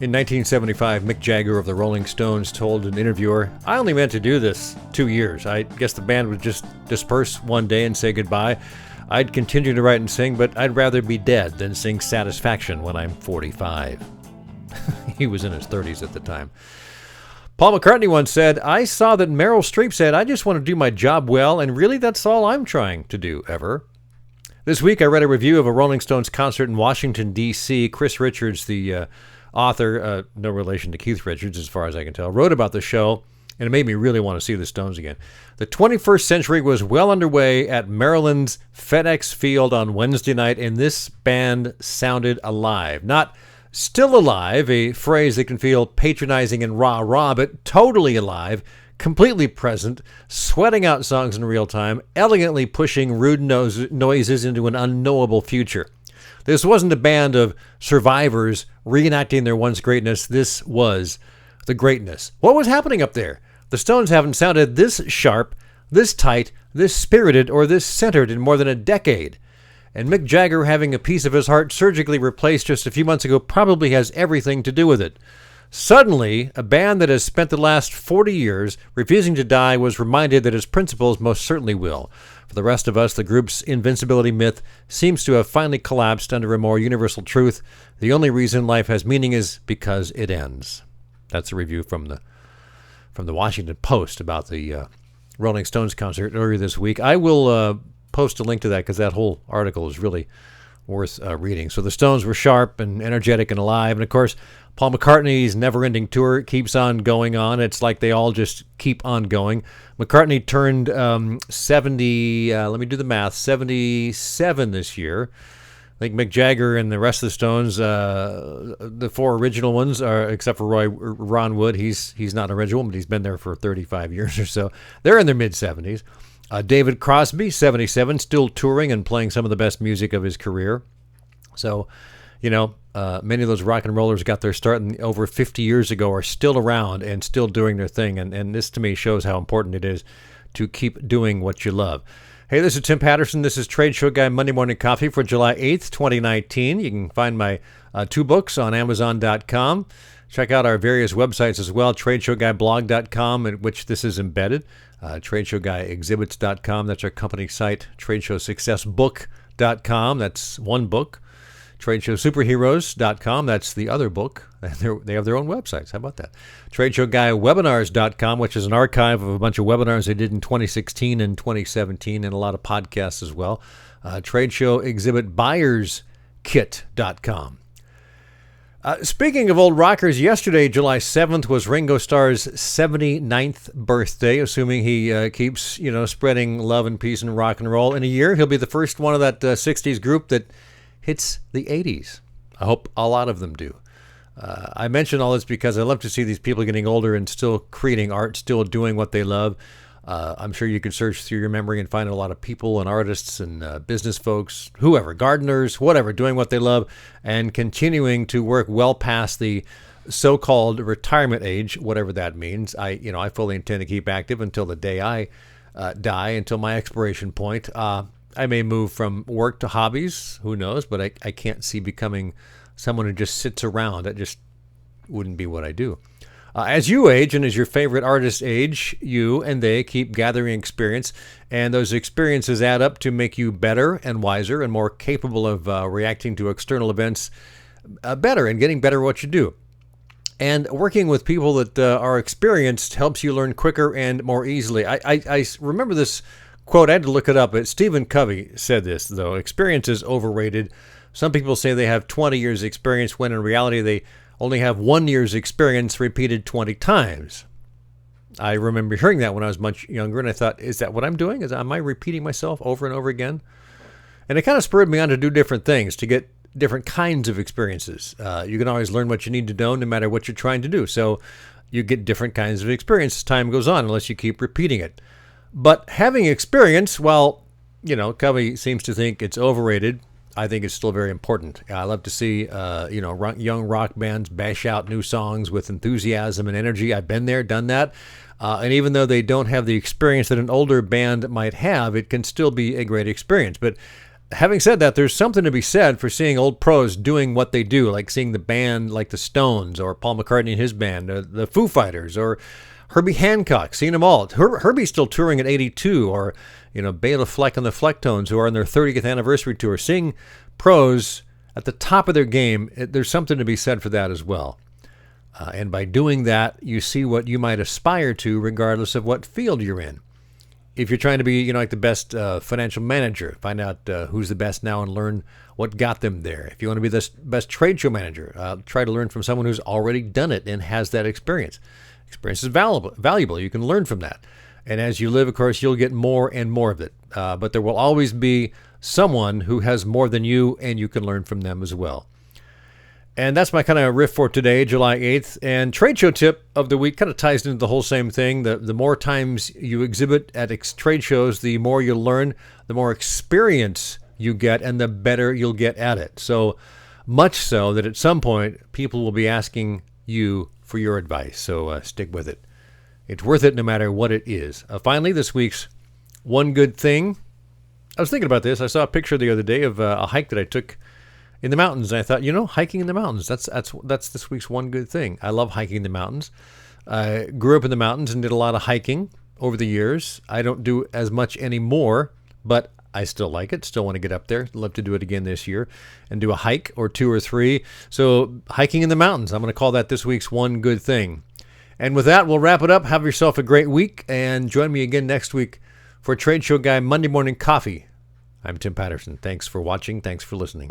In 1975, Mick Jagger of the Rolling Stones told an interviewer, "I only meant to do this 2 years. I guess the band would just disperse one day and say goodbye. I'd continue to write and sing, but I'd rather be dead than sing Satisfaction when I'm 45. He was in his 30s at the time. Paul McCartney once said, "I saw that Meryl Streep said, I just want to do my job well, and really that's all I'm trying to do ever." This week I read a review of a Rolling Stones concert in Washington, D.C. Chris Richards, the author, no relation to Keith Richards as far as I can tell, wrote about the show, and it made me really want to see the Stones again. The 21st century was well underway at Maryland's FedEx Field on Wednesday night, and this band sounded alive. Not still alive, a phrase that can feel patronizing and rah-rah, but totally alive, completely present, sweating out songs in real time, elegantly pushing rude noises into an unknowable future. This wasn't a band of survivors reenacting their once greatness. This was the greatness. What was happening up there? The Stones haven't sounded this sharp, this tight, this spirited, or this centered in more than a decade. And Mick Jagger having a piece of his heart surgically replaced just a few months ago probably has everything to do with it. Suddenly, a band that has spent the last 40 years refusing to die was reminded that its principles most certainly will. For the rest of us, the group's invincibility myth seems to have finally collapsed under a more universal truth. The only reason life has meaning is because it ends. That's a review from the Washington Post about the Rolling Stones concert earlier this week. I will post a link to that because that whole article is really worth reading. So the Stones were sharp and energetic and alive. And, of course, Paul McCartney's never-ending tour keeps on going on. It's like they all just keep on going. McCartney turned 70, let me do the math, 77 this year. I think Mick Jagger and the rest of the Stones, the four original ones, are, except for Ron Wood, he's not an original, but he's been there for 35 years or so. They're in their mid-70s. David Crosby, 77, still touring and playing some of the best music of his career. So, many of those rock and rollers got their start over 50 years ago, are still around and still doing their thing. And this, to me, shows how important it is to keep doing what you love. Hey, this is Tim Patterson. This is TradeshowGuy Monday Morning Coffee for July 8th, 2019. You can find my two books on Amazon.com. Check out our various websites as well, TradeshowGuyBlog.com, in which this is embedded. TradeshowGuyExhibits.com, that's our company site. TradeshowSuccessBook.com, that's one book. TradeshowSuperheroes.com, that's the other book. They have their own websites. How about that? TradeshowGuyWebinars.com, which is an archive of a bunch of webinars they did in 2016 and 2017, and a lot of podcasts as well. TradeshowExhibitBuyersKit.com. Speaking of old rockers, yesterday, July 7th, was Ringo Starr's 79th birthday, assuming he keeps, spreading love and peace and rock and roll. In a year, he'll be the first one of that 60s group that hits the 80s. I hope a lot of them do. I mention all this because I love to see these people getting older and still creating art, still doing what they love. I'm sure you could search through your memory and find a lot of people and artists and business folks, whoever, gardeners, whatever, doing what they love and continuing to work well past the so-called retirement age, whatever that means. I fully intend to keep active until the day I die, until my expiration point. I may move from work to hobbies, who knows, but I can't see becoming someone who just sits around. That just wouldn't be what I do. As you age and as your favorite artists age, you and they keep gathering experience, and those experiences add up to make you better and wiser and more capable of reacting to external events better and getting better at what you do. And working with people that are experienced helps you learn quicker and more easily. I remember this quote. I had to look it up. Stephen Covey said this, though. Experience is overrated. Some people say they have 20 years experience when in reality they only have 1 year's experience repeated 20 times. I remember hearing that when I was much younger, and I thought, is that what I'm doing? Am I repeating myself over and over again? And it kind of spurred me on to do different things, to get different kinds of experiences. You can always learn what you need to know no matter what you're trying to do. So you get different kinds of experience as time goes on, unless you keep repeating it. But having experience, well, Covey seems to think it's overrated. I think it's still very important. I love to see, young rock bands bash out new songs with enthusiasm and energy. I've been there, done that. And even though they don't have the experience that an older band might have, it can still be a great experience. But having said that, there's something to be said for seeing old pros doing what they do, like seeing the band like the Stones or Paul McCartney and his band, the Foo Fighters, or Herbie Hancock, seeing them all. Herbie's still touring at 82, or Bela Fleck and the Flecktones, who are on their 30th anniversary tour. Seeing pros at the top of their game, there's something to be said for that as well. And by doing that, you see what you might aspire to, regardless of what field you're in. If you're trying to be, like the best financial manager, find out who's the best now and learn what got them there. If you want to be the best trade show manager, try to learn from someone who's already done it and has that experience. Experience is valuable. You can learn from that. And as you live, of course, you'll get more and more of it. But there will always be someone who has more than you, and you can learn from them as well. And that's my kind of riff for today, July 8th. And trade show tip of the week kind of ties into the whole same thing. The more times you exhibit at trade shows, the more you'll learn, the more experience you get, and the better you'll get at it. So much so that at some point, people will be asking you for your advice. So stick with it. It's worth it no matter what it is. Finally, this week's one good thing. I was thinking about this. I saw a picture the other day of a hike that I took in the mountains, and I thought, hiking in the mountains, that's this week's one good thing. I love hiking in the mountains. I grew up in the mountains and did a lot of hiking over the years. I don't do as much anymore, but I still like it. Still want to get up there. Love to do it again this year and do a hike or 2 or 3. So hiking in the mountains, I'm going to call that this week's one good thing. And with that, we'll wrap it up. Have yourself a great week, and join me again next week for Trade Show Guy Monday Morning Coffee. I'm Tim Patterson. Thanks for watching. Thanks for listening.